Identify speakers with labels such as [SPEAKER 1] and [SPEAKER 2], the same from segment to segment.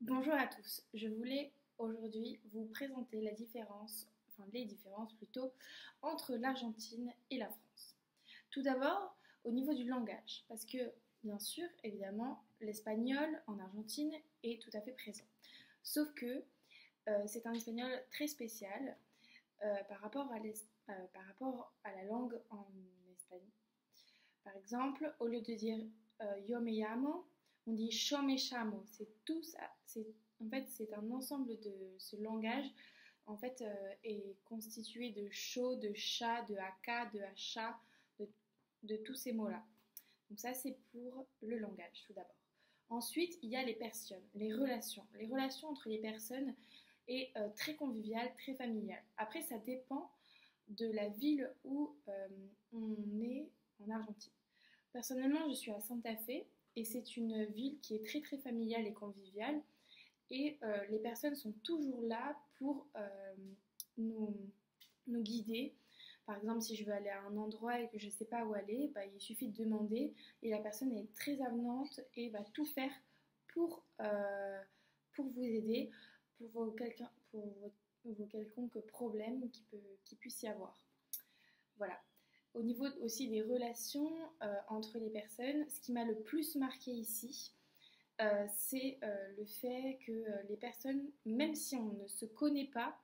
[SPEAKER 1] Bonjour à tous, je voulais aujourd'hui vous présenter les différences plutôt, entre l'Argentine et la France. Tout d'abord, au niveau du langage, parce que bien sûr, évidemment, l'espagnol en Argentine est tout à fait présent. Sauf que c'est un espagnol très spécial par rapport à la langue en Espagne. Par exemple, au lieu de dire yo me llamo, on dit yo me llamo. C'est tout ça. En fait, c'est un ensemble de ce langage. En fait, est constitué de cho, de chat, de aka, de hacha, de, de tous ces mots-là. Donc ça, c'est pour le langage, tout d'abord. Ensuite, il y a les personnes, les relations. Les relations entre les personnes est très conviviale, très familiale. Après, ça dépend de la ville où on est en Argentine. Personnellement, je suis à Santa Fe et c'est une ville qui est très très familiale et conviviale et les personnes sont toujours là pour nous, nous guider. Par exemple, si je veux aller à un endroit et que je ne sais pas où aller, bah, il suffit de demander et la personne est très avenante et va tout faire pour vous aider, pour vos quelconques problèmes qui puisse y avoir. Voilà. Au niveau aussi des relations entre les personnes, ce qui m'a le plus marqué ici, c'est le fait que les personnes, même si on ne se connaît pas,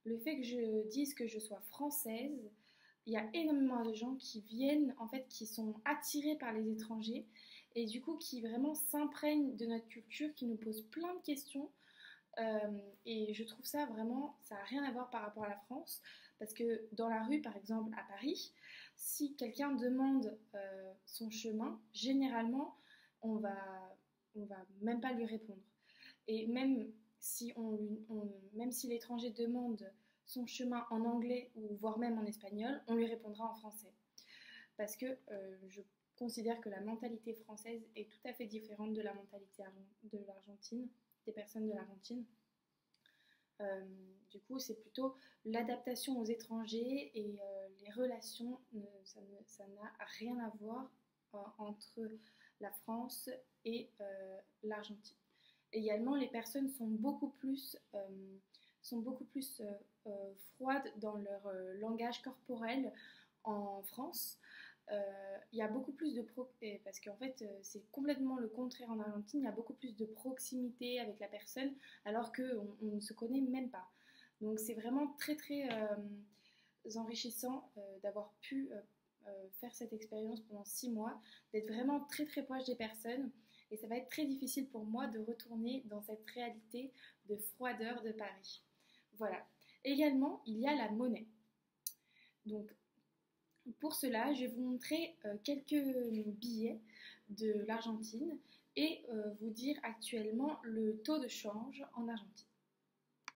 [SPEAKER 1] le fait que je dise que je sois française, il y a énormément de gens qui viennent, en fait, qui sont attirés par les étrangers et du coup qui vraiment s'imprègnent de notre culture, qui nous posent plein de questions. Et je trouve ça vraiment, ça n'a rien à voir par rapport à la France, parce que dans la rue, par exemple, à Paris, si quelqu'un demande son chemin, généralement, on va, on va même pas lui répondre. Et même si l'étranger demande son chemin en anglais ou voire même en espagnol, on lui répondra en français. Parce que je considère que la mentalité française est tout à fait différente de la mentalité de l'Argentine, des personnes de l'Argentine. Euh, du coup, c'est plutôt l'adaptation aux étrangers et les relations, ça n'a rien à voir entre la France et l'Argentine. Également, les personnes sont beaucoup plus froides dans leur langage corporel en France. Il y a beaucoup plus de parce qu'en fait c'est complètement le contraire en Argentine, il y a beaucoup plus de proximité avec la personne alors qu'on ne se connaît même pas. Donc c'est vraiment très très enrichissant d'avoir pu faire cette expérience pendant 6 mois, d'être vraiment très très proche des personnes et ça va être très difficile pour moi de retourner dans cette réalité de froideur de Paris. Voilà. Également, il y a la monnaie. Donc pour cela, je vais vous montrer quelques billets de l'Argentine et vous dire actuellement le taux de change en Argentine.